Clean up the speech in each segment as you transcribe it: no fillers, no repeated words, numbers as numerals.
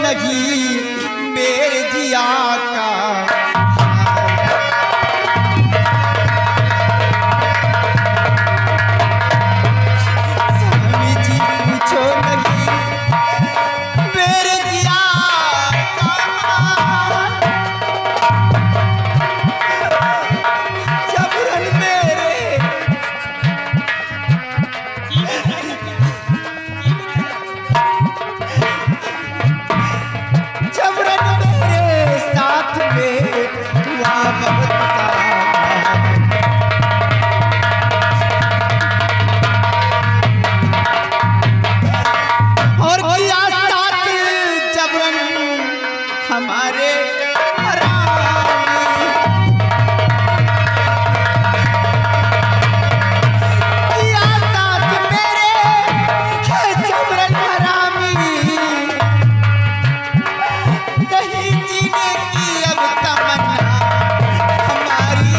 नहीं मेरे जिया का। स्वामी जी पूछो नहीं मेरे जिया का। जबरन मेरे साथ में हुआ बहुत और किया साथ जबरन हमारे किया साथ मेरे जबरन हरामी। नहीं जीने की अब तमन्ना हमारी।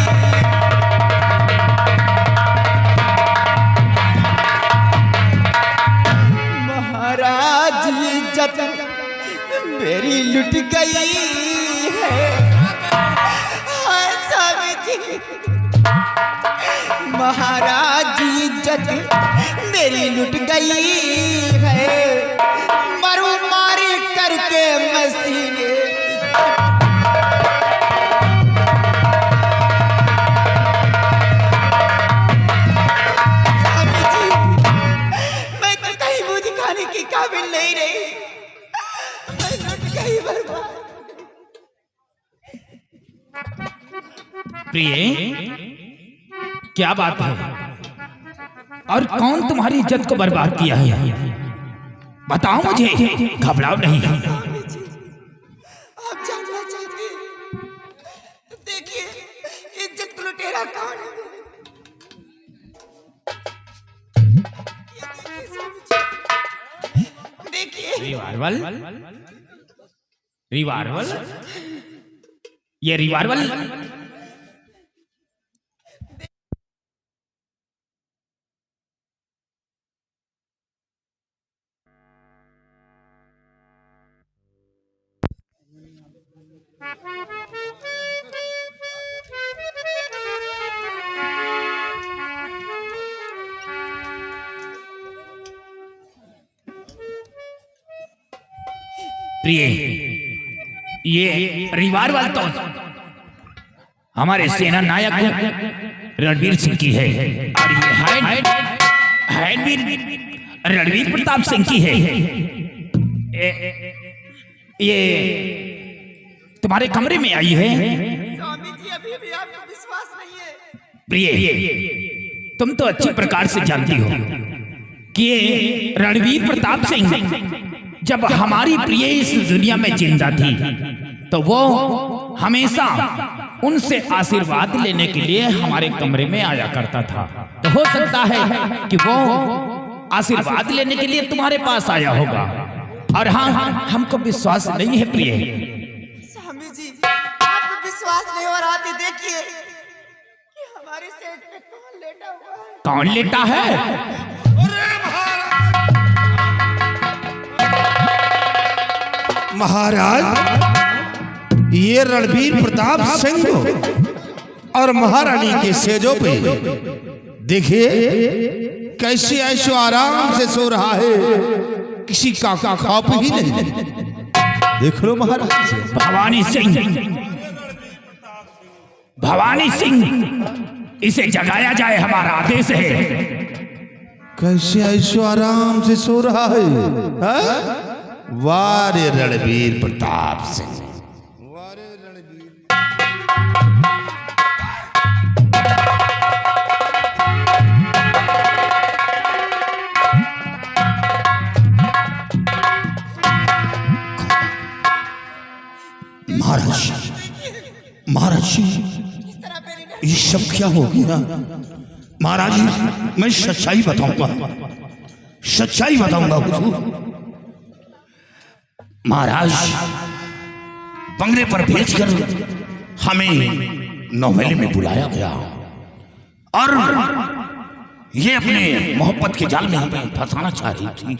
महाराज इज्जत मेरी लुट गई है। हाँ स्वामी जी महाराज इज्जत मेरी लुट गई है। मरू मारी करके मसीने स्वामी जी मैं तो कहीं मुंह दिखाने की काबिल नहीं रही। मैं लुट गई बर्बाद। प्रिय, क्या बात है? और कौन तुम्हारी इज्जत को बर्बाद किया है? बताओ मुझे, घबराओ नहीं। स्वामी जी आप जानना चाहते हैं? देखिए इज्जत लुटेरा कौन है? ये देखिए स्वामी जी, देखिए रिवारवल, रिवारवल, ये रिवारवल प्रिय, ये रिवारवल तो हमारे सेना नायक रणवीर सिंह की है और ये हैंडवीर रणवीर प्रताप सिंह की है। ये तुम्हारे कमरे में आई है। स्वामी जी अभी भी आपको विश्वास नहीं है। प्रिय, तुम तो अच्छी प्रकार से जानती हो कि ये रणवीर प्रताप सिंह जब हमारी प्रिय इस दुनिया में जिंदा थी तो वो हमेशा उनसे आशीर्वाद लेने के लिए हमारे कमरे में आया करता था। तो हो सकता है कि वो आशीर्वाद लेने के लिए तुम्हारे पास आया होगा। और हाँ, हमको विश्वास नहीं है प्रिय। स्वामी जी आपको विश्वास नहीं हो रहा थी। देखिए कि हमारे सेठ पे कौन लेटा हुआ है। कौन लेटा है? महाराज, ये रणवीर प्रताप सिंह और महारानी के सेजों पे देखिए कैसे ऐशो आराम से सो रहा है, किसी का खौफ ही नहीं। देख लो महाराज। भवानी सिंह, भवानी सिंह, इसे जगाया जाए, हमारा आदेश है। कैसे ऐशो आराम से सो रहा है, हा? वारे रणवीर प्रताप सिंह। महाराज, महाराज ये सब क्या हो गया? महाराज मैं सच्चाई बताऊंगा, सच्चाई बताऊंगा हुजूर। महाराज बंगले पर भेजकर हमें नौवेली में बुलाया गया और ये अपने मोहब्बत के जाल में हमें फंसाना चाह रही थी।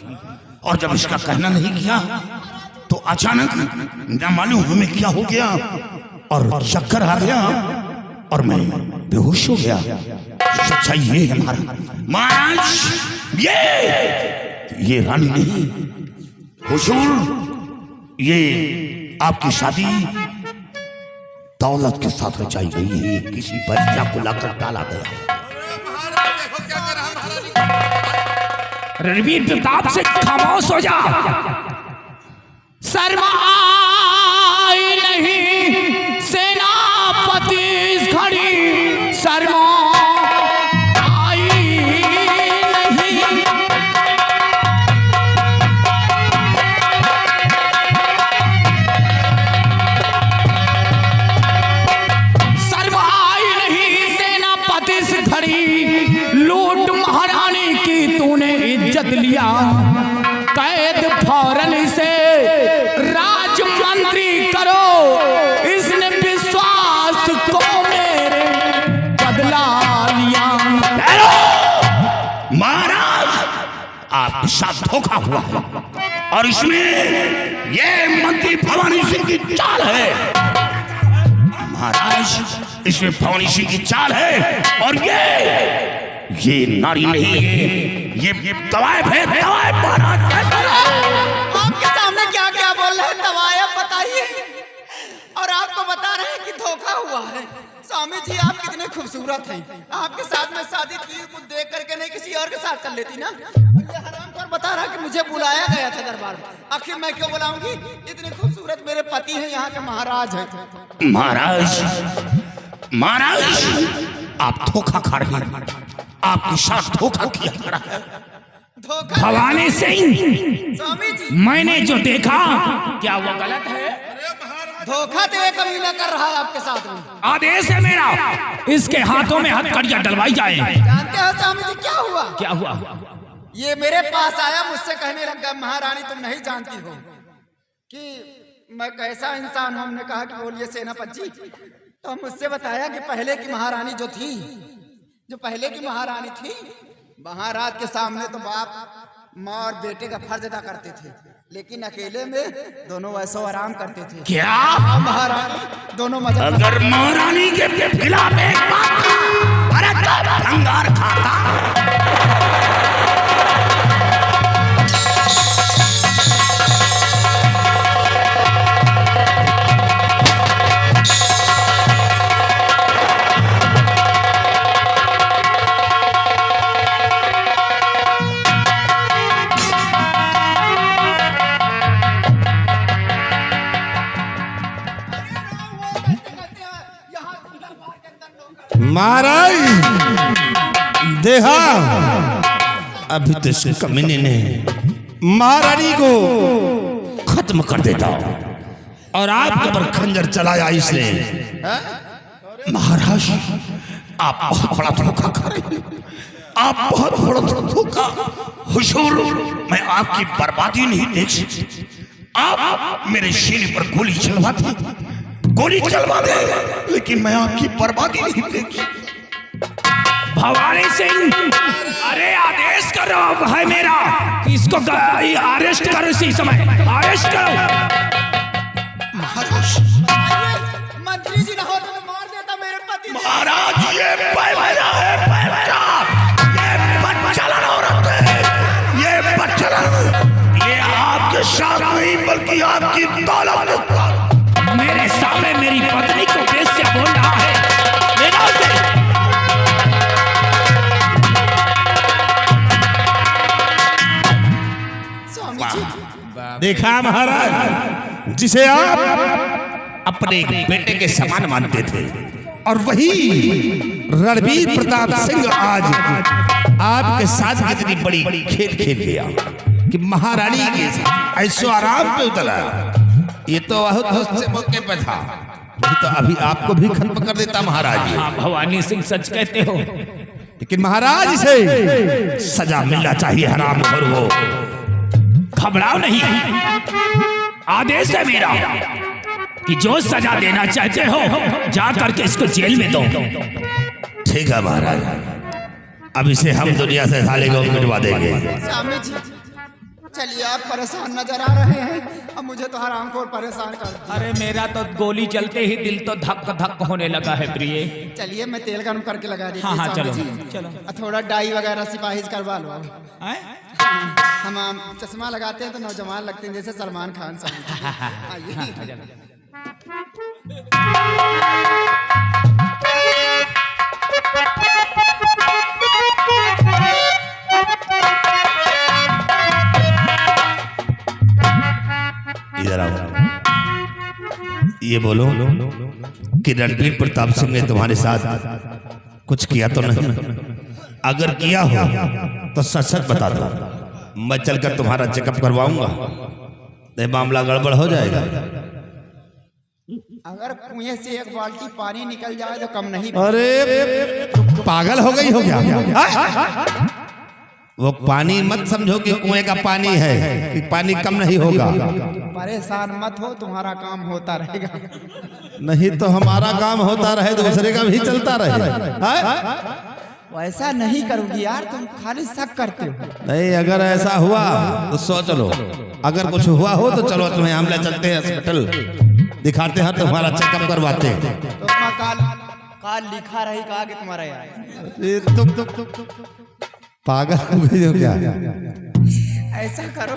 और जब इसका कहना नहीं किया तो अचानक न मालूम हमें क्या हो गया और चक्कर आ गया और मैं बेहोश हो गया। सच्चाई ये है महाराज, ये रानी नहीं, हुजूर, ये आपकी शादी दौलत के साथ रचाई गई है, किसी बच्चा को लाकर डाला गया। रणवीर प्रताप से खामोश हो जा। शर्मा आई नहीं सेनापति इस घड़ी, शर्मा आई नहीं। शर्मा आई नहीं सेनापति इस घड़ी, लूट महारानी की तूने इज्जत लिया, कैद फौरन से राजमंत्री करो, इसने विश्वास को मेरे बदला लिया। महाराज, आपके साथ धोखा हुआ है और इसमें ये मंत्री भवानी सिंह की चाल है। महाराज, इसमें भवानी सिंह की चाल है और ये नारी नहीं है, ये दवाए है, दवाए महाराज। आपके सामने क्या क्या बोल रहे हैं, दवाएं बताइए। और आपको बता रहे हैं कि धोखा हुआ है। स्वामी जी, आप कितने खूबसूरत हैं, आपके साथ में शादी की कुछ देख करके नहीं किसी और के साथ कर लेती ना। ये हरामखोर बता रहा कि मुझे बुलाया गया था दरबार में, आखिर मैं क्यों बुलाऊंगी? इतने खूबसूरत मेरे पति हैं, यहाँ के महाराज हैं। महाराज, आप धोखा खा रहे हैं, आपके साथ धोखा किया जा रहा है। धोखा? भवानी सिंह, स्वामी जी, मैंने जो देखा क्या वो गलत है? धोखा तो ये कभी न कर रहा है आपके साथ में। आदेश है मेरा, इसके हाथों में हथकड़ियां डलवाई जाए। जानते हो स्वामी जी क्या हुआ? क्या हुआ? ये मेरे पास आया, मुझसे कहने लगा, महारानी तुम नहीं जानती हो कि मैं कैसा इंसान हूं। हमने कहा कि बोलिए सेनापति जी। तो मुझसे बताया कि पहले की महारानी जो थी, जो पहले की महारानी थी, महाराज के सामने तो बाप माँ और बेटे का फर्ज अदा करते थे, लेकिन अकेले में दोनों ऐसो आराम करते थे। क्या महारानी दोनों मजा। अगर महारानी के खिलाफ एक बात था, अरे तो भंगार खाता। महाराज देखा, अभी तो इस कमीने ने महारानी को खत्म कर देता और आपके पर खंजर चलाया इसने। महाराज, आप बहुत बड़ा धोखा खा रहे हैं, आप बहुत बड़ा धोखा। हुजूर, मैं आपकी बर्बादी नहीं देख सकती। आप मेरे सीने पर गोली चलवा दे, लेकिन मैं आपकी बर्बादी नहीं देख सकता। भवानी सिंह, अरे आदेश करो है मेरा, इसको अरेस्ट करो, इसी समय अरेस्ट करो। महाराज, मंत्री जी ना होते तो मार देता मेरे पति। महाराज, ये पैसा है, पैसा, ये बच्चलन औरत है, ये बच्चलन, ये आपके साथ नहीं बल्कि आपकी दौलत। मेरे सामने मेरी पत्नी को बेइज्जत बोल रहा है। मेरा उसे स्वामी जी, देखा महाराज, जिसे आप अपने बेटे के समान मानते थे, और वही रणवीर प्रताप सिंह आज आपके साथ कितनी बड़ी खेल खेल गया कि महारानी के ऐसो आराम पे उतरा। ये तो बहुत से मौके पे था, तो अभी आपको भी खत्म कर देता महाराज जी। हाँ, भवानी सिंह सच कहते हो, लेकिन महाराज इसे सजा मिलना चाहिए, हराम खोर हो। घबराओ नहीं, आदेश है मेरा कि जो सजा देना चाहते हो जा करके इसको जेल में दो। ठीक है महाराज, अब इसे हम दुनिया से साले को मिटवा देंगे। स्वामी जी चलिए आप परेशान नजर आ रहे हैं, अब मुझे तो हरामखोर परेशान कर दिया। अरे मेरा तो गोली चलते ही दिल तो धक धक होने लगा है प्रिय। चलिए मैं तेल गर्म करके लगा देती हाँ हाँ हूँ चलो स्वामी जी। चलो। थोड़ा डाई वगैरह सिपाही से करवा लो। हैं? हम चश्मा लगाते हैं तो नौजवान लगते हैं जैसे सलमान खान साहब। आइए। इधर आओ। ये बोलो कि रणबीर प्रताप सिंह ने तुम्हारे साथ कुछ किया तो नहीं? अगर किया हो तो सच सच बता दो, मैं चलकर तुम्हारा चेकअप करवाऊंगा। नहीं मामला गड़बड़ हो जाएगा। अगर कुएं से एक बाल्टी पानी निकल जाए तो कम नहीं। अरे पागल हो गई हो क्या? वो पानी मत समझो कि कुएं का पानी है कि पानी कम नहीं होगा। परेशान मत हो, तुम्हारा काम होता रहेगा। नहीं तो हमारा काम होता रहे, दूसरे का भी चलता रहे। वैसा नहीं करोगी यार, तुम खाली शक करते हो। नहीं, अगर ऐसा हुआ तो सोच लो। अगर कुछ हुआ हो तो चलो तुम्हें हम ले चलते हैं हॉस्पिटल, दिखाते हैं, तुम्हारा चेकअप करवाते हैं। तो काल लिखा रही कहा कि तुम्हारा यार। ये तुम पागल हो गई हो क्या? ऐसा करो,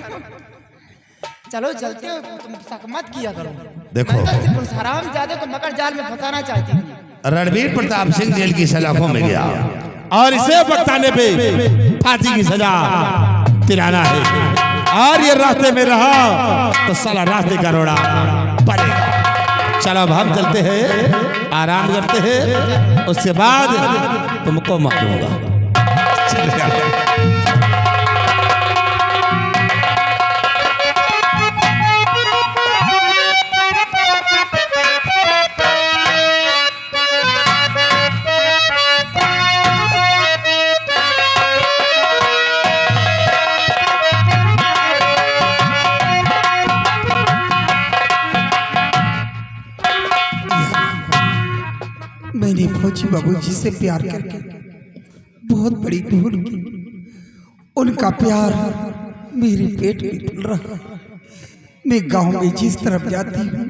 चलो चलते हो, तुम शक मत किया करो। देखो। मैं तो सिर्फ हरामजादे को मकर जाल में फंसाना चाहती थी। रणबीर प्रताप सिंह जेल की सलाखों में गया और इसे बख्ताने पे फांसी की सजा दिलाना है। और ये रास्ते में रहा तो साला रास्ते का रोड़ा पड़ेगा। चलो अब हम चलते हैं, आराम करते हैं, उसके बाद तुमको मालूंगा। मैंने फौजी बाबूजी से प्यार करके बहुत बड़ी भूल की। उनका प्यार मेरे पेट में पल रहा है। मैं गांव में जिस तरफ जाती हूँ,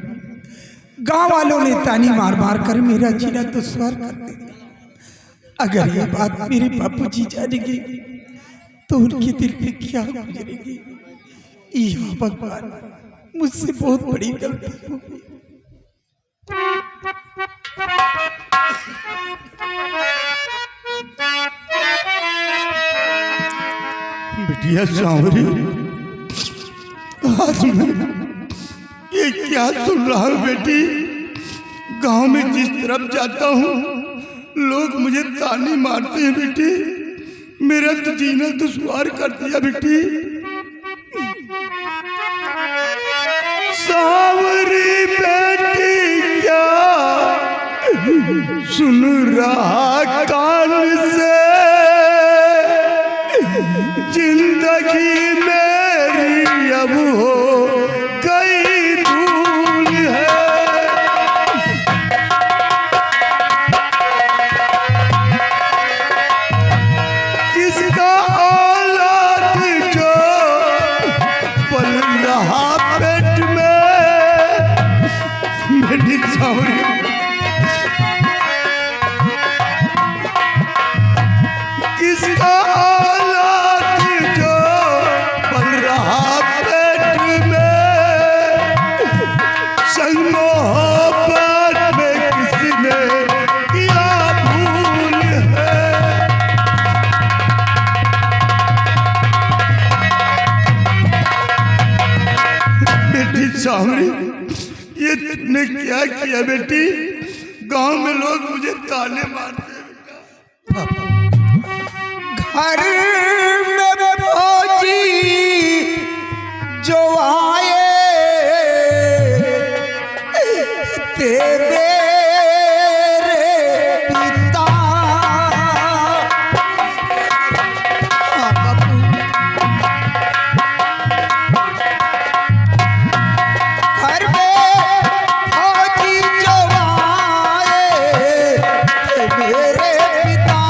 गांव वालों ने तानी मार मार कर मेरा जीना दुश्वार कर दिया। अगर ये बात मेरे बाबूजी जानेंगे तो उनके दिल पे क्या गुजरेगी। या भगवान, मुझसे बहुत बड़ी गलती हो गई। बिटिया सांवरी, आज मैं ये क्या सुन रहा हूँ बेटी? गांव में जिस तरफ जाता हूँ लोग मुझे ताने मारते हैं बेटी। मेरा तो जीना दुश्वार कर दिया बेटी। सांवरी बेटी क्या सुन रहा कान से? जिंदगी मेरी अब हो गई धूल है। किसका औलाद जो पल रहा पेट में? मेरी सांवरी, किसका सांवरी, ये तुमने क्या किया बेटी? गांव में लोग मुझे ताने मारते हैं। घर में फौजी जो आए तेरे पिता, घर में फौजी जो आए मेरे पिता,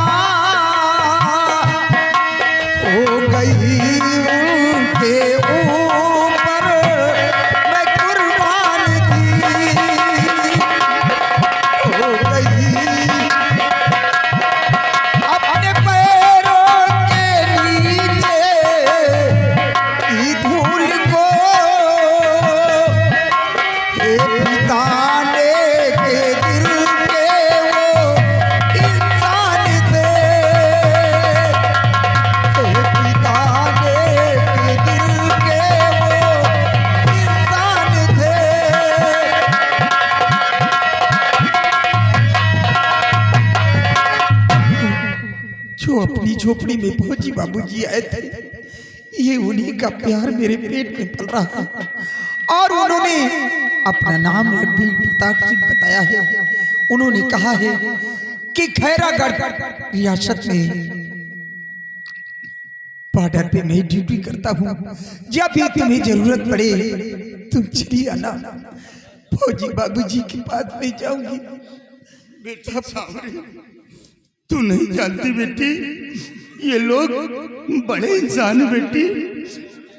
झोपड़ी में फौजी बाबूजी आए थे। ये उन्हीं का प्यार मेरे पेट में पल रहा है और उन्होंने अपना नाम रणबीर प्रताप सिंह बताया है। उन्होंने कहा है कि खैरागढ़ रियासत में बॉर्डर पे मैं ड्यूटी करता हूँ। जब भी तुम्हें जरूरत पड़े तुम चली आना, फौजी बाबूजी के पास में जाऊंगी। बेटा सावरी, तू नहीं जानती बेटी, ये लोग बड़े इंसान है बेटी।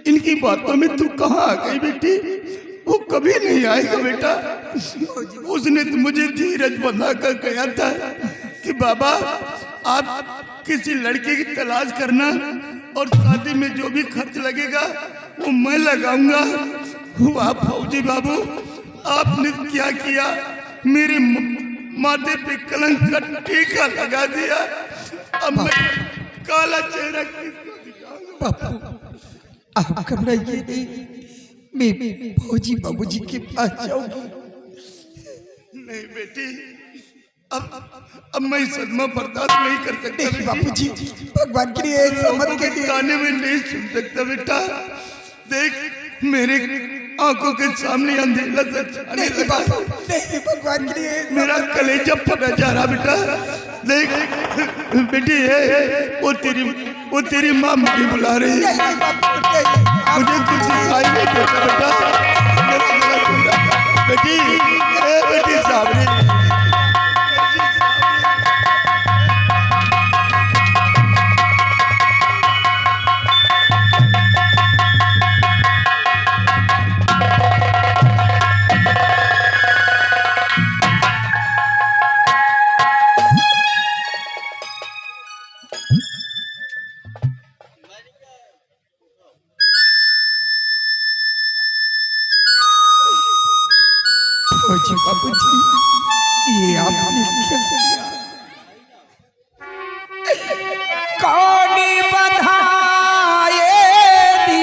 इनकी बातों में तू कहाँ आ गई बेटी? वो कभी नहीं आएगा बेटा। उसने तो मुझे धीरज बंधा कर कहा था कि बाबा आप किसी लड़के की तलाश करना और शादी में जो भी खर्च लगेगा वो मैं लगाऊंगा। वाह फौजी बाबू, आपने क्या किया? मेरे माथे पे कलंक का टीका लगा दिया। अब मैं काला चेहरा किसको दिखाऊंगा? बापू आप घबराइए नहीं, मैं फौजी बाबूजी के पास जाऊंगी। नहीं बेटी, अब मैं सदमा बर्दाश्त नहीं कर सकता नहीं बापूजी, भगवान के लिए ऐसा मत कहिए। ताने में नहीं सुन सकता बेटा। देख मेरे आंखों के सामने अंधेरा से छाने नहीं लगा। बापू, नहीं भगवान के लिए मेरा कलेजा फटा जा रहा बेटा। देख बेटी है वो तेरी माँ मुझे बुला रही है। नहीं बापू, नहीं, आप- मुझे कुछ दिखाई नहीं देता बेटा। मेरा गला सुन रहा है। बेटी सावरी, फौजी बाबूजी, ये आपने क्या किया? कौन बंधाए दी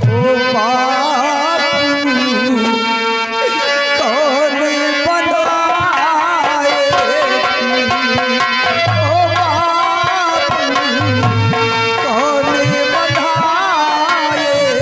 हो बापू, कौन बंधाए दी हो बापू, कौन बंधाए दी।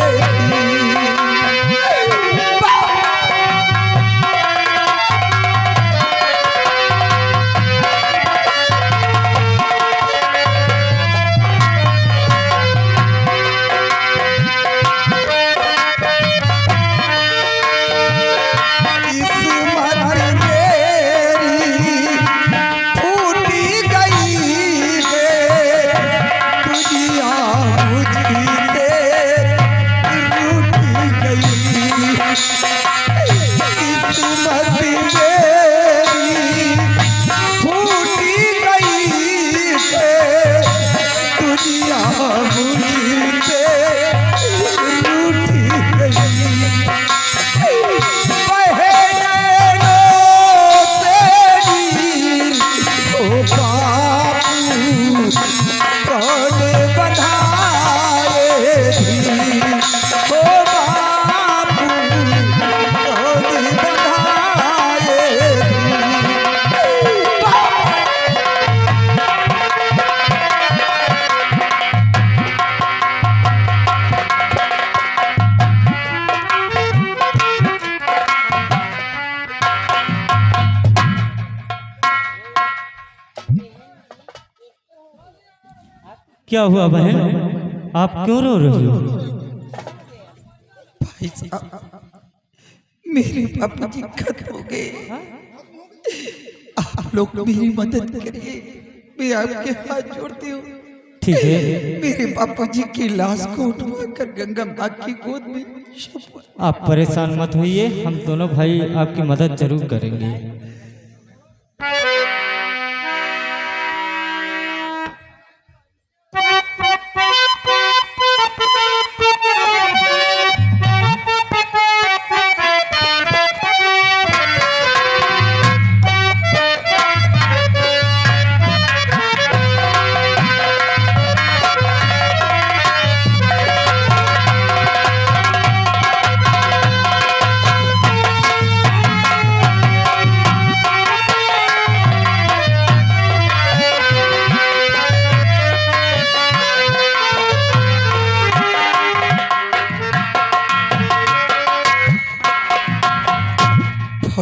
क्या हुआ बहन, आप क्यों रो रही हो? भाई साहब, मेरे बापूजी खत्म हो गए। आप लोग मेरी मदद करिए, मैं आपके हाथ जोड़ती हूँ। ठीक है, मेरे बापूजी की लाश को उठवाकर गंगा माँ की गोद में छुपा। आप परेशान मत होइए, हम दोनों भाई आपकी मदद जरूर करेंगे।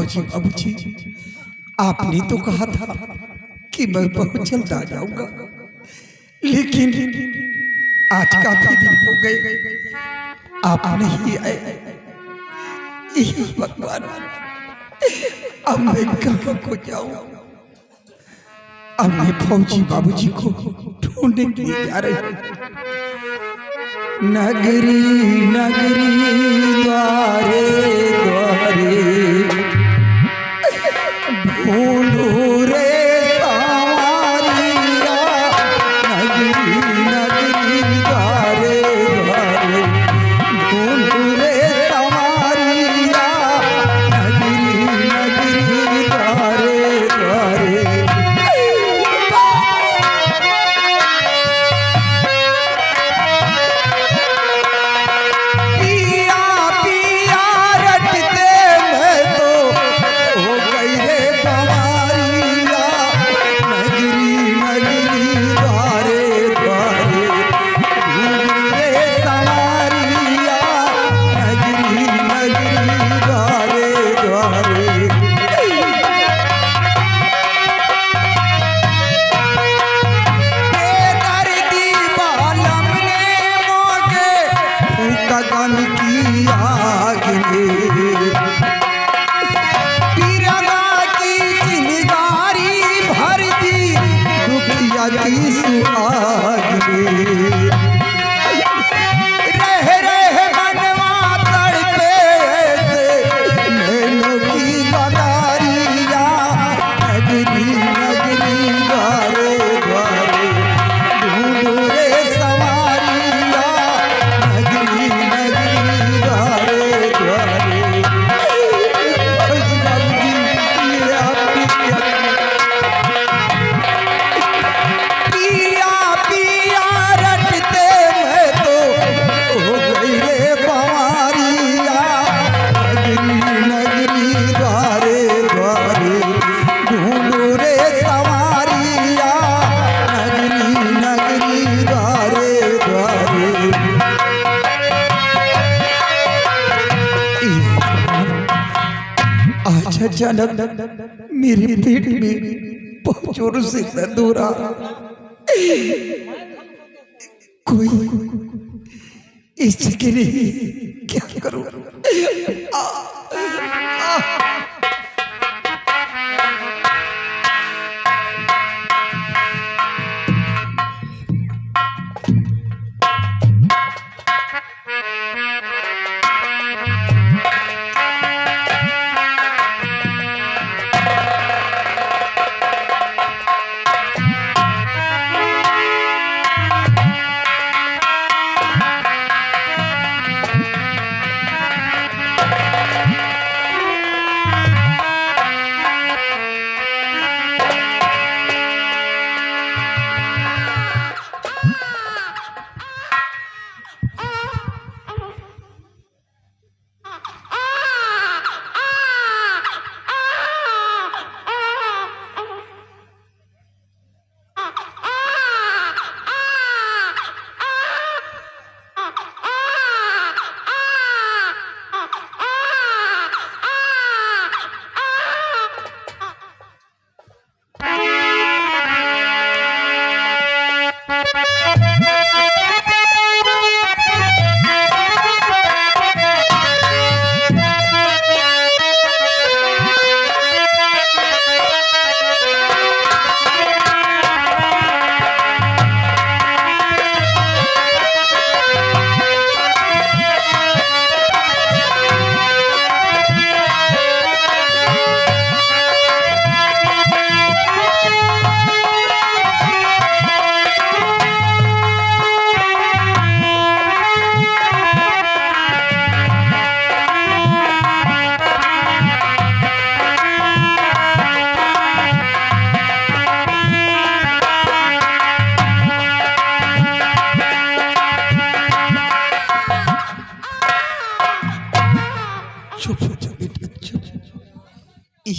फौजी बाबूजी, आपने तो कहा था कि मैं बहुत जल्द आ जाऊंगा, लेकिन आज काफी दिन हो गए आप नहीं आए। ये भगवान, अब मैं कहाँ को जाऊं? अब मैं फौजी बाबूजी को ढूंढने के लिए जा रही हूँ। नगरी नगरी द्वारे द्वारे ढूंढू रे सावरिया, नगरी नगरी द्वारे द्वारे ढूंढू रे सावरिया, नगरी नगरी द्वारे द्वारे। अचानक मेरे पेट में बहुत जोर से दर्द हो रहा। कोई इसके लिए क्या करूं?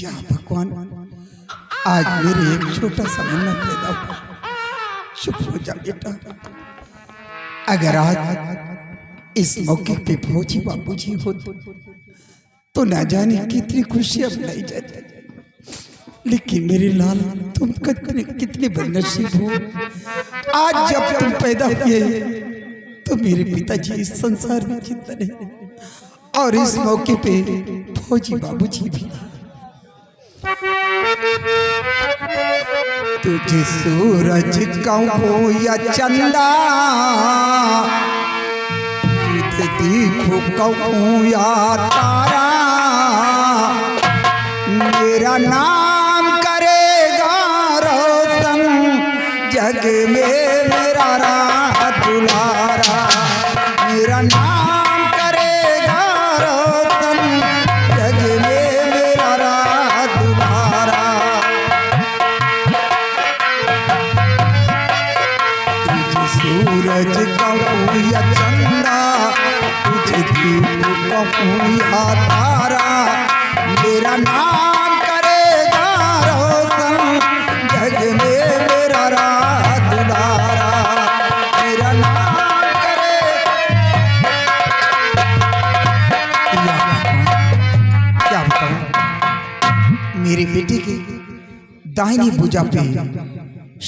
या भगवान, आज मेरे एक छोटा सा मुन्ना पैदा हुआ। चुप हो जा बेटा। अगर आज इस मौके पे फौजी बाबूजी होते तो ना जाने कितनी खुशियां मनाई जाती। लेकिन मेरे लाल तुम कितने बदनसीब हो। आज जब तुम पैदा हुए तो मेरे पिताजी इस संसार में जिंदा नहीं, और इस मौके पे फौजी बाबूजी भी। तुझे सूरज कहूं या चंदा, तुझे दीप कहूं या तारा, मेरा नाम करेगा रोशन जग में मेरा राह दुलारा। मेरा नाम करेगा रोशन जग में मेरा राह दुलारा। तुझे सूरज कहूं या चंदा, तुझे दीप कहूं या तारा, मेरा नाम करेगा रोशन जग में मेरा राह दुलारा। मेरा नाम करे। क्या बताऊं, मेरे बेटे के दाहिनी भुजा पे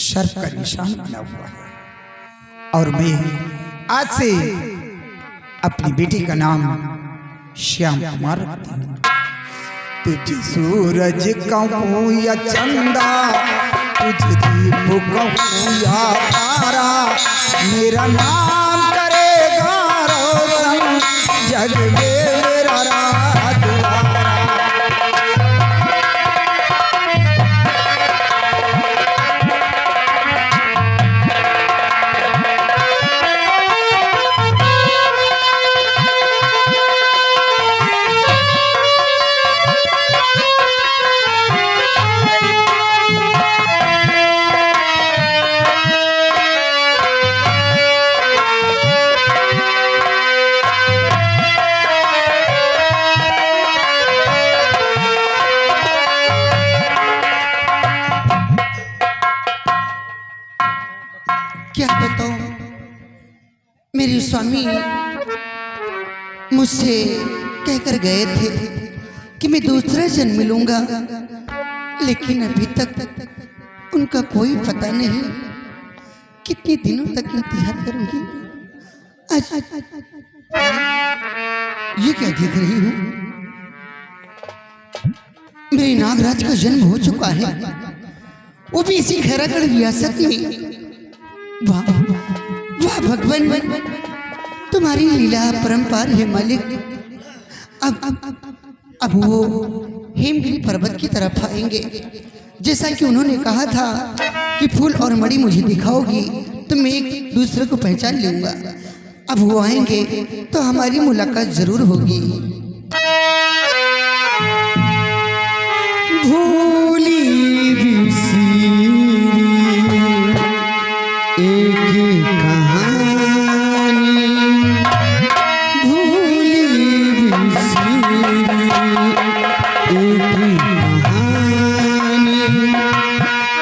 सर्प का निशान बना हुआ है, और मैं आज से अपनी बेटी का नाम श्याम कुमार रखती हूँ। तुझे सूरज कहूं या चंदा, तुझे दीप कहूं या तारा, मेरा नाम करेगा रोशन जग में मेरा राह दुलारा। क्या बताऊं, मेरे स्वामी मुझसे कहकर गए थे कि मैं दूसरा जन्म मिलूंगा, लेकिन अभी तक उनका कोई पता नहीं। कितने दिनों तक इंतजार करूंगी। आज ये क्या देख रही हूँ, मेरे नागराज का जन्म हो चुका है, वो भी इसी खैरागढ़ रियासत में। वाह वाह भगवान, तुम्हारी लीला परंपार है मालिक। अब वो हेमगिरी पर्वत की तरफ आएंगे, जैसा कि उन्होंने कहा था कि फूल और मणि मुझे दिखाओगी तो मैं एक दूसरे को पहचान लूंगा। अब वो आएंगे तो हमारी मुलाकात जरूर होगी। भूली एक कहानी, भूली एक कहानी,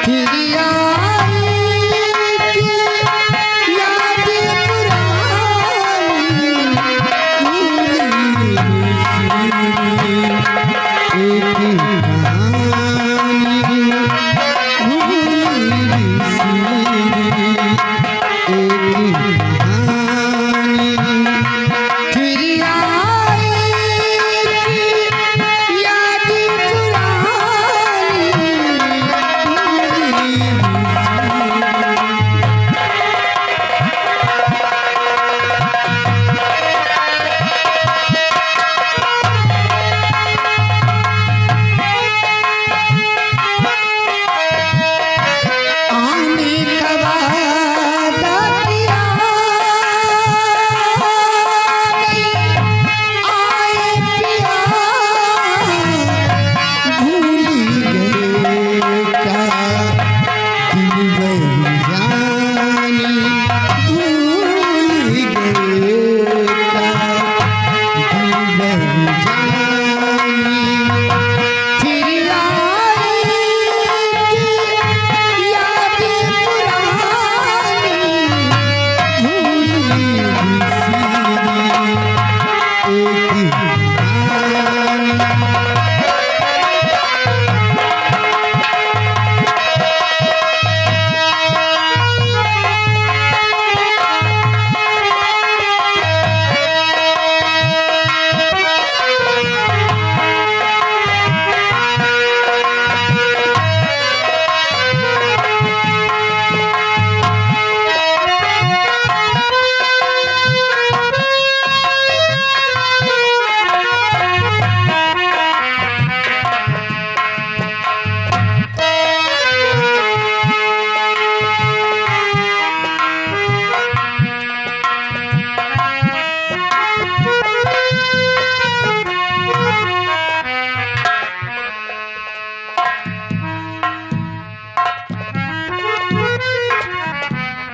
फिर आई याद पुरानी, भूली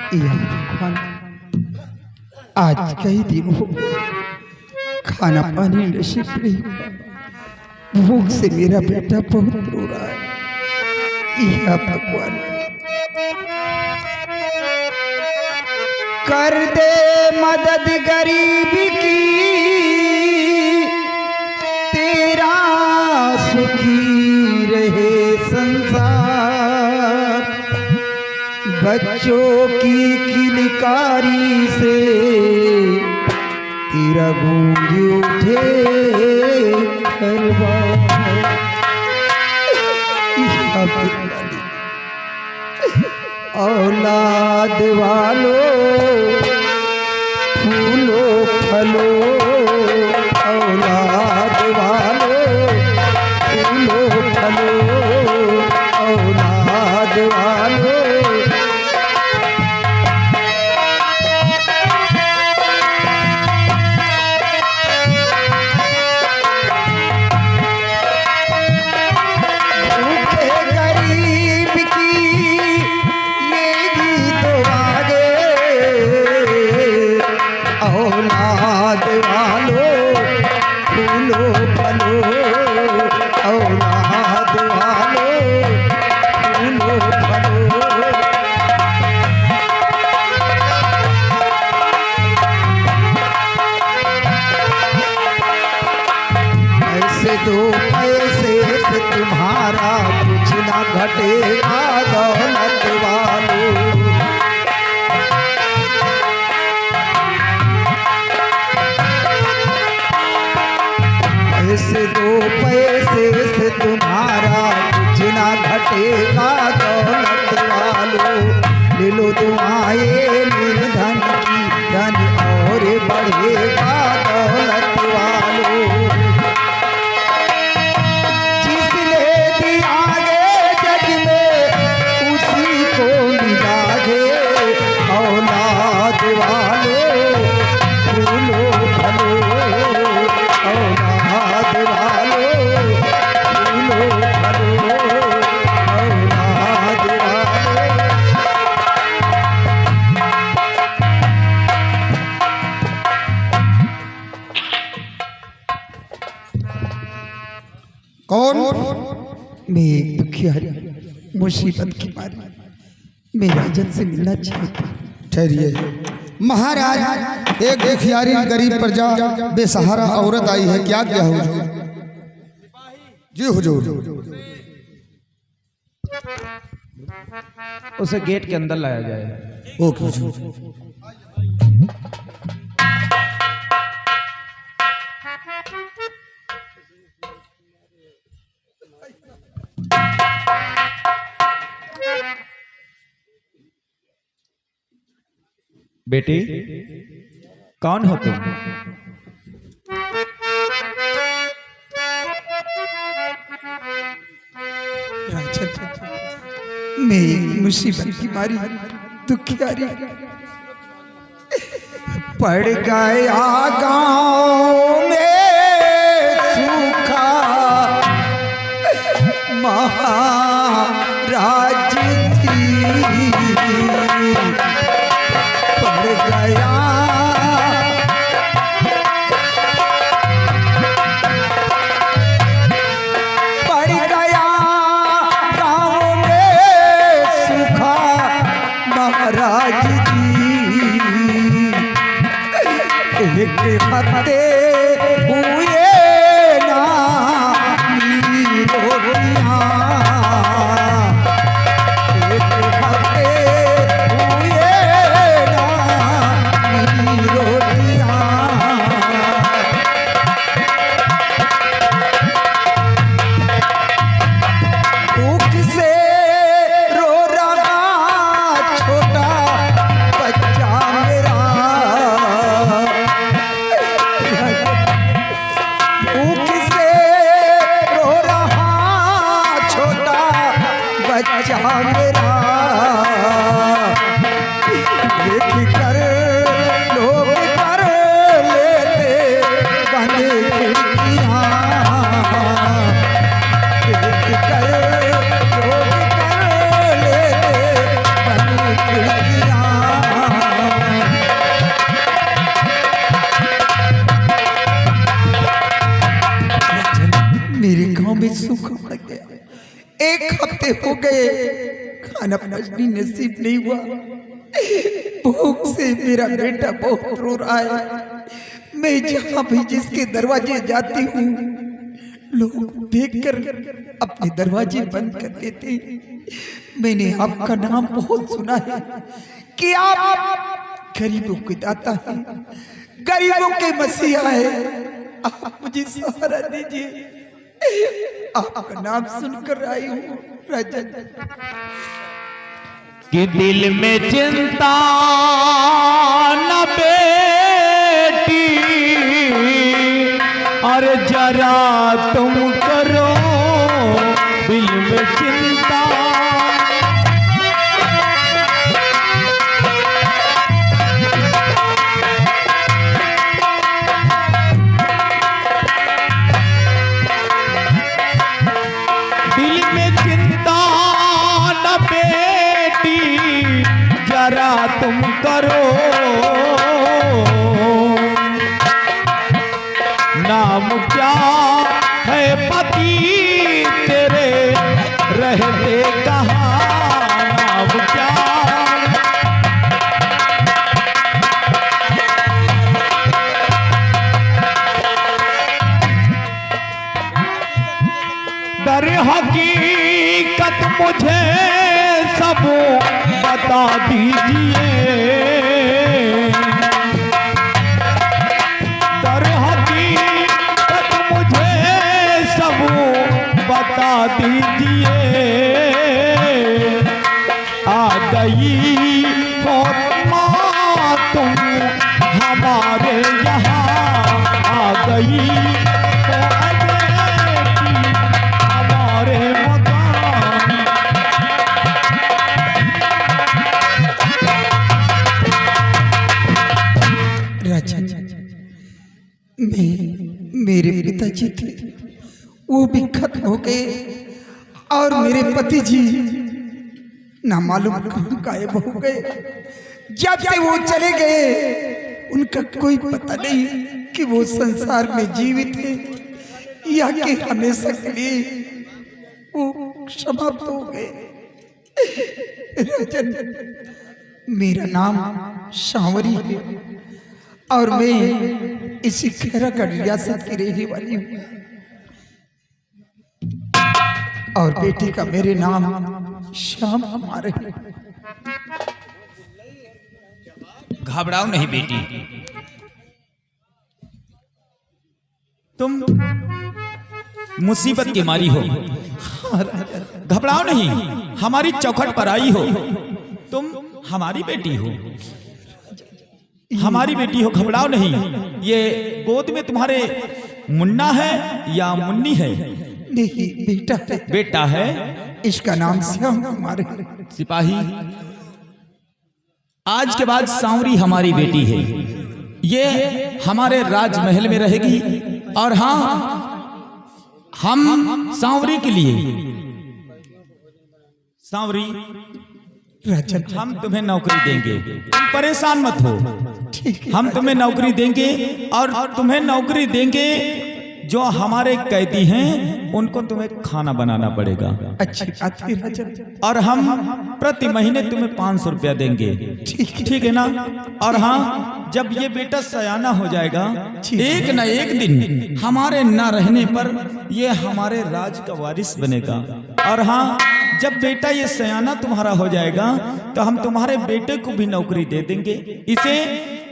या भगवान, आज कई दिन हो खाना पानी नसीब नहीं हुआ। भूख से मेरा बेटा बहुत रो रहा है। या भगवान, कर दे मदद गरीब की, तेरा सुखी रहे संसार। बच्चों की किलकारी से तेरा गूंज उठे दरबार। औलाद वालों फूलो फलो, औलाद वालों फूलो फलो, औलाद वालों। औलाद वालों फूलो फलो, औलाद वालों फूलो फलो। ऐसे दो पैसे से तुम्हारा कुछ ना घटेगा दौलत वालों। ऐसे दो पैसे से तुम्हारा कुछ ना घटेगा दौलत वालों। ले लो दुआएं निर्धन की, धन और बढ़ेगा दौलत वालों। जिसने दिया गे जग में उसी को मिला गे। औलाद वालों फूलो फलो, औलाद वालों फूलो फलो, औलाद वालों। कौन? मैं एक दुखियारी मुसीबत की मारी मैं राजन से मिलना चाहता। ठहरिए महाराज, एक दुखियारी गरीब प्रजा बेसहारा औरत आई है, क्या क्या हुजूर? जी हुजूर। उसे गेट के अंदर लाया जाए। ओके हुजूर। बेटी, कौन हो तुम? मैं मुसीबत की मारी दुखियारी पड़ गया गाँव में सूखा। महाराज थी पड़ गया गाँव में सूखा। महाराज जी एक हफ्ते हुए ना रोटियां। एक हफ्ते हुए ना रोटियां। भूख से रो रहा छोटा बच्चा मेरा। खाना पचनी नसीब नहीं हुआ। भूख से मेरा बेटा बहुत रो रहा है। मैं जहाँ भी जिसके दरवाजे जाती हूँ लोग देखकर अपने दरवाजे बंद कर देते हैं। मैंने आपका नाम बहुत सुना है कि आप गरीबों के दाता है, गरीबों के मसीहा है। आप मुझे सहारा दीजिए। आपका नाम सुनकर आई हूँ राजन। कि दिल में चिंता न बेटी, और जरा तुम करो दिल में चिंता। दिल में चिंता न बेटी, जरा तुम करो। नाम क्या है पति तेरे, रहते कहाँ नाम क्या? दर हकीकत मुझे सब बता दीजिए। दर हकीकत मुझे सब बता दीजिए। आ गई हो माँ तुम हमारे यहाँ, आ गई हो अजय हमारे मकान। राजन, मेरे पिताजी थे वो भी खत्म हो गए, और मेरे पति जी ना मालूम कहाँ गायब हो गए। जब से वो चले गए उनका कोई पता नहीं कि वो संसार में जीवित है या कि हमेशा के लिए वो समाप्त हो गए। राजन, मेरा नाम सांवरी है और मैं इसी खैरागढ़ रियासत की रहने वाली हूँ, और बेटी का मेरे नाम श्याम कुमार है। घबराओ नहीं बेटी, तुम मुसीबत की मारी हो। घबराओ नहीं, हमारी चौखट पर आई हो। तुम हमारी बेटी हो, हमारी बेटी हो, घबराओ नहीं। ये गोद में तुम्हारे मुन्ना है या मुन्नी है? नहीं, बेटा है। बेटा है, इसका नाम श्याम कुमार है। सिपाही, आज के बाद सांवरी हमारी बेटी है। ये हमारे राजमहल में रहेगी, और हाँ, हम सांवरी के लिए, सांवरी राजन, हम तुम्हें नौकरी देंगे, तुम परेशान मत हो। ठीक है, हम तुम्हें नौकरी देंगे, और तुम्हें नौकरी देंगे। जो हमारे कैदी हैं उनको तुम्हें खाना बनाना पड़ेगा। अच्छी बात है राजन। और हम प्रति महीने तुम्हें 500 रुपया देंगे। ठीक है ना? और हाँ, जब ये बेटा सयाना हो जाएगा, एक न एक दिन हमारे न रहने पर ये हमारे राज का वारिस बनेगा। और हाँ, जब बेटा ये सयाना तुम्हारा हो जाएगा तो हम तुम्हारे बेटे को भी नौकरी दे देंगे। इसे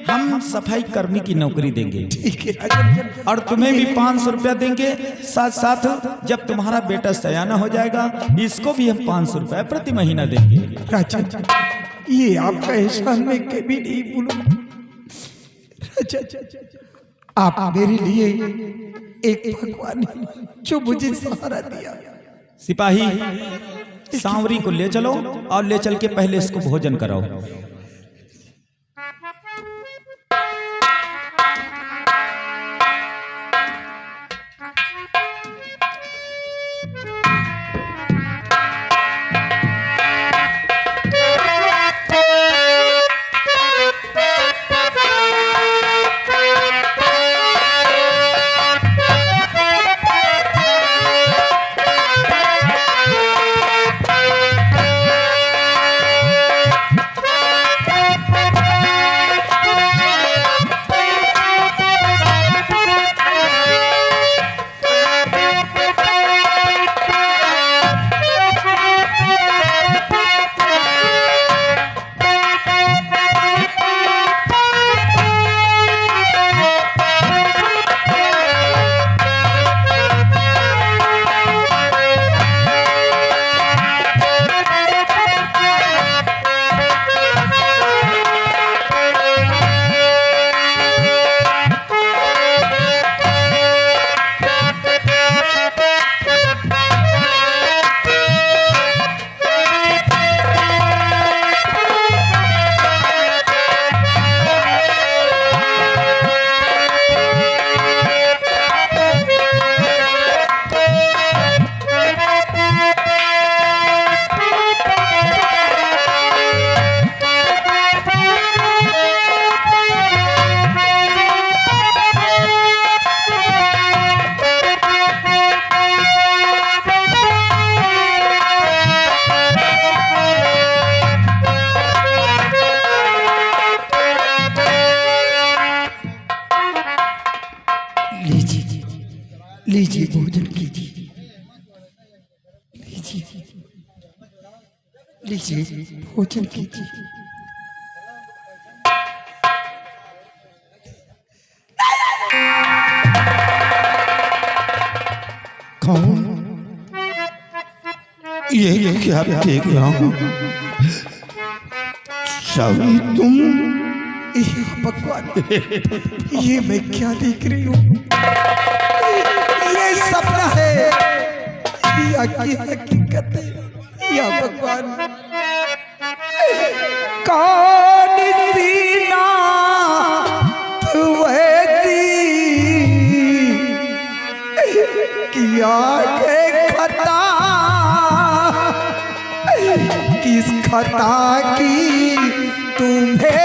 हम सफाई कर्मी की नौकरी देंगे। ठीक है राजन। और तुम्हें भी 500 रुपया देंगे। साथ साथ जब तुम्हारा बेटा सयाना हो जाएगा, इसको भी हम 500 रुपया प्रति महीना देंगे। राजन, ये आपका एहसान मैं कभी नहीं भूलूंगा। राजन, आप मेरे लिए एक भगवान हैं जो मुझे सहारा दिया। सिपाही, सांवरी को ले चलो, और ले चल के पहले इसको भोजन कराओ। लीजिए भोजन कीजिए, लीजिए लीजिए भोजन कीजिए। कौन? ये क्या देख रहा हूँ? सावरी तुम? भगवान, ये मैं क्या देख रही हूँ? ये सपना है या की हकीकत है? या भगवान, कौन सी नात वैसी किया के खता, किस खता की तुम्हें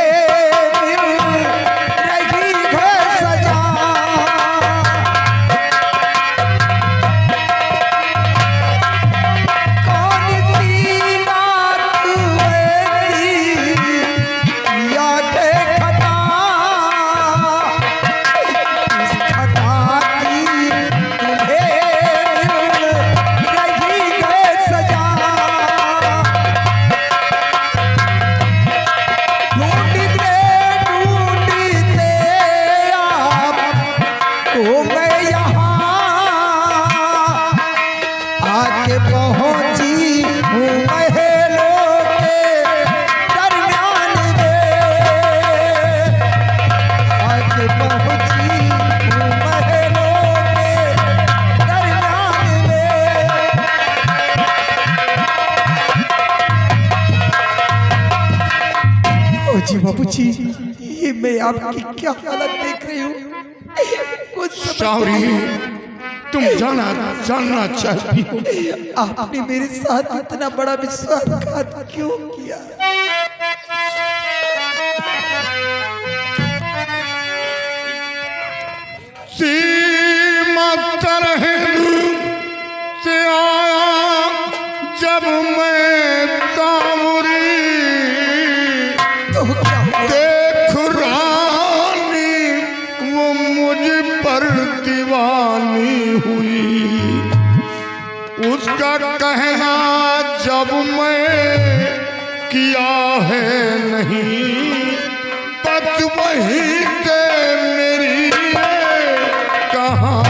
बाबूजी, ये मैं आपकी क्या हालत देख रही हूँ? कुछ सावरी, तुम जानना चाहती हो आपने मेरे साथ इतना बड़ा विश्वासघात क्यों किया? सीमा तरहिंद से आया जब मैं सावरी, देख रानी वो मुझ पर दीवानी हुई। उसका कहना जब मैं किया है नहीं, बस वही से मेरी कहानी।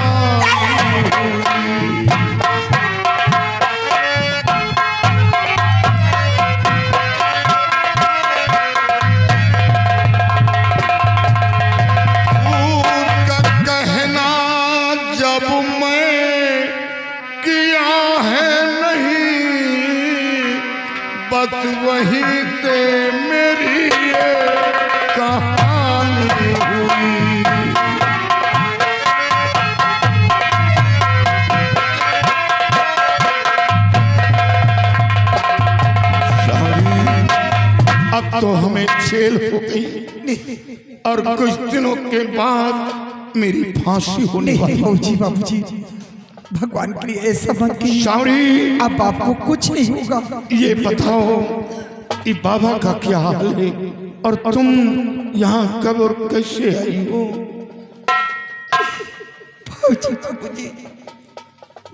बस वहीं से मेरी ये कहानी हुई। अब तो हमें जेल हो गई और कुछ दिनों के बाद मेरी फांसी होने वाली। बाबूजी, बाबूजी, भगवान के लिए ऐसा मत कीजिए। सावरी, अब आपको कुछ नहीं होगा। ये बताओ कि बाबा का क्या हाल है और तुम यहाँ कब और कैसे आई हो? बाबूजी, बाबूजी,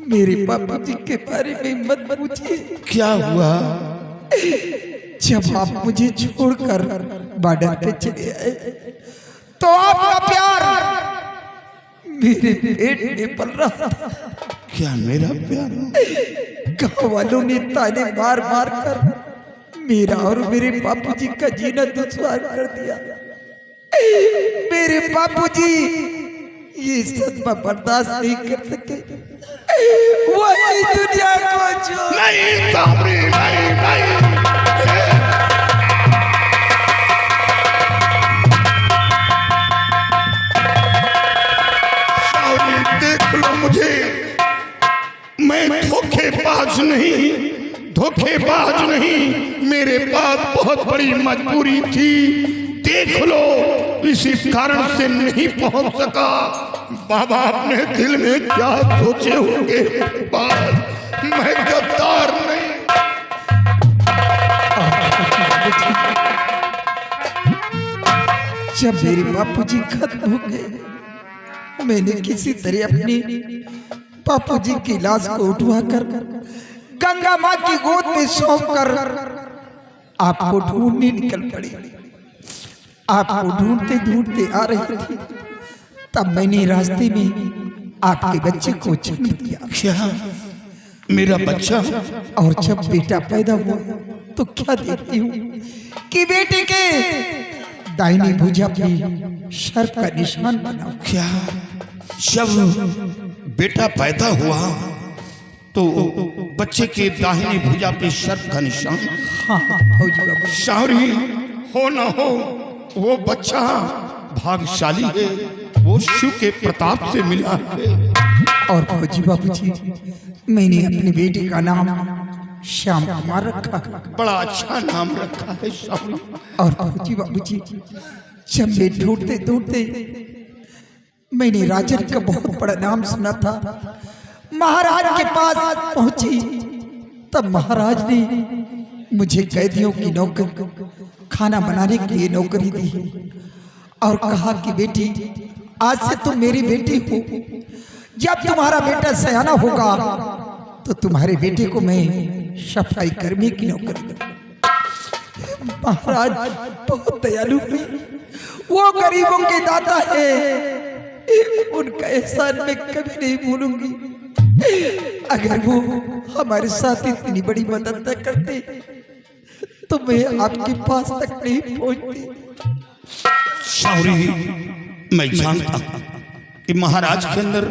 मेरे बाबूजी के बारे में मत पूछिए। क्या हुआ? जब आप मुझे छोड़कर बॉर्डर पे चले आए तो आपका प्यार मेरे पेट में पल रहा था। क्या मेरा प्यार? गाँव वालों ने ताने मार मार कर मेरा और मेरे बापूजी का जीना दुश्वार कर दिया। मेरे बापूजी ये सदमा बर्दाश्त नहीं कर सके, वो इस दुनिया को छोड़। नहीं सावरी, नहीं नहीं। देख लो मुझे, मैं धोखेबाज नहीं, मेरे पास बहुत बड़ी मजबूरी थी। देख लो, इसी कारण से नहीं पहुंच सका। बाबा अपने दिल में क्या सोचे होंगे, मैं गद्दार नहीं। जब मेरे बापूजी खत्म हो गए, मैंने किसी तरह अपनी बापू जी की लाश को उठवाकर गंगा माँ की गोद में सौंप कर आपको ढूंढने निकल पड़ी। आपको ढूंढते ढूंढते आ रही थी, तब मैंने रास्ते में आपके बच्चे को जन्म दिया। क्या मेरा बच्चा? और जब बेटा पैदा हुआ तो क्या देखती हूँ कि बेटे के दाहिनी भुजा पे सर्प का निशान बना। क्या जब बेटा पैदा हुआ तो बच्चे के दाहिनी भुजा पे सर्प का निशान? हाँ फौजी बाबू, शाहरी हो ना हो, वो बच्चा भाग्यशाली है, वो शिव के प्रताप से मिला है। और फौजी बाबू जी, मैंने अपने बेटे का नाम श्याम कुमार रखा। बड़ा अच्छा नाम रखा है शाहरी। और फौजी बाबू जी, जब मैं ढूंढते ढूंढते मैंने राजन का बहुत बड़ा नाम सुना था, महाराज के पास पहुंची, तब महाराज ने मुझे कैदियों की नौकरी, खाना बनाने के लिए नौकरी दी और कहा कि बेटी, आज से तुम मेरी बेटी हो। जब तुम्हारा बेटा सयाना होगा तो तुम्हारे बेटे को मैं सफाई कर्मी की नौकरी दूंगा। महाराज बहुत दयालु है, वो गरीबों के दाता है, उनका एहसान मैं कभी नहीं भूलूंगी। अगर वो हमारे साथ इतनी बड़ी मदद न करते तो मैं आपके पास तक नहीं पहुंचती। शाहरी, मैं जानता कि महाराज के अंदर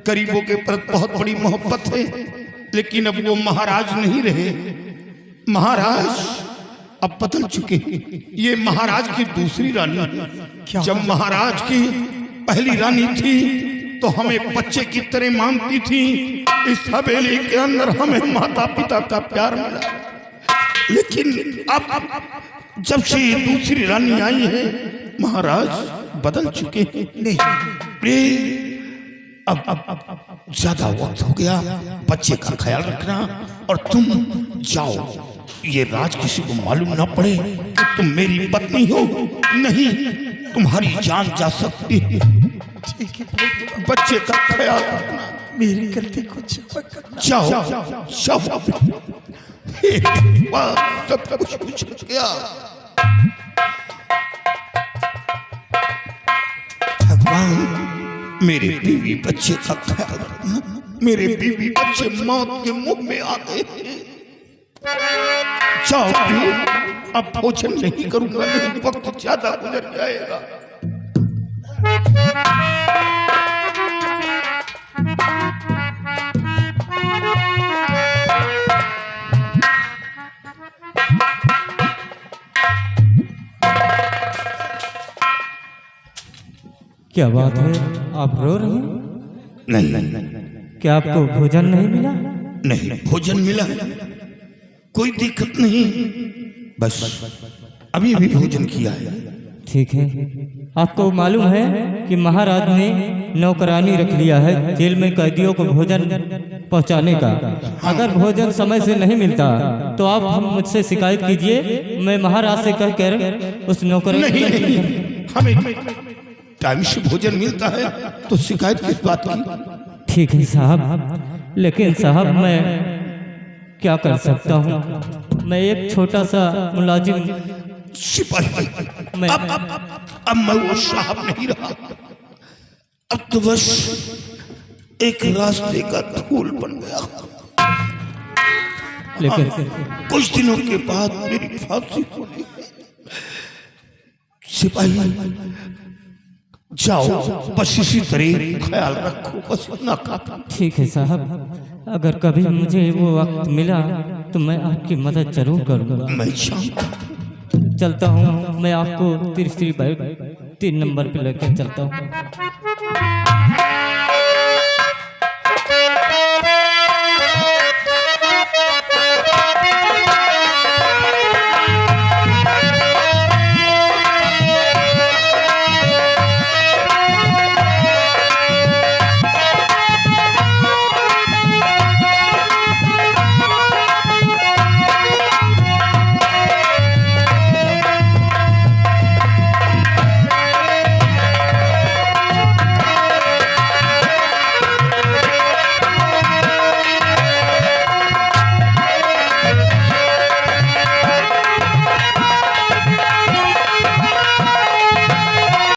गरीबों के प्रति बहुत बड़ी मोहब्बत है, लेकिन अब वो महाराज नहीं रहे। महाराज अब बदल चुके। ये महाराज की दूसरी रानी है। जब महाराज की पहली रानी थी तो हमें बच्चे की तरह मानती थी। इस हवेली के अंदर हमें माता पिता का प्यार मिला, लेकिन अब जब से ये दूसरी रानी आई है, महाराज बदल चुके हैं। नहीं, अब ज्यादा वक्त हो गया, बच्चे का ख्याल रखना और तुम जाओ। ये राज किसी को मालूम ना पड़े कि तुम मेरी पत्नी हो, नहीं तुम्हारी जान जा सकती है। ठीक है, बच्चे का ख्याल रखना। मेरी गलती को क्षमा करना। जाओ जाओ। सब कुछ पूछ गया। भगवान, मेरे बीवी बच्चे का ख्याल रखना। मेरे बीवी बच्चे मौत के मुंह में आ गए हैं। जाओ, अब भोजन नहीं करूंगा, नहीं वक्त ज्यादा गुजर जाएगा। क्या बात है, आप रो रहे हैं? नहीं, क्या आपको भोजन नहीं मिला? नहीं भोजन मिला, कोई दिक्कत नहीं, बस अभी अभी भोजन किया है। ठीक है, आपको मालूम है कि महाराज ने नौकरानी रख लिया है जेल में कैदियों को भोजन पहुंचाने का। अगर भोजन समय से नहीं मिलता तो आप हम मुझसे शिकायत कीजिए, मैं महाराज से कह कर उस नौकरानी नहीं, हमें टाइम से भोजन मिलता है तो शिकायत किस बात की? ठीक है साहब, लेकिन साहब मैं क्या कर सकता हूँ, मैं एक छोटा सा मुलाजिम सिपाही। मैं अब मैं वो साहब नहीं रहा, अब तो बस एक रास्ते का धूल बन गया। लेकिन कुछ दिनों के बाद मेरी फांसी होनी है। सिपाही जाओ, बस इसी तरह ख्याल रखो, बस इतना काफी। ठीक है साहब, अगर कभी मुझे वो वक्त मिला तो मैं आपकी मदद जरूर करूँगा। मैं जानता चलता हूँ, मैं आपको तीसरी बाइक 3 नंबर पे लेकर चलता हूँ।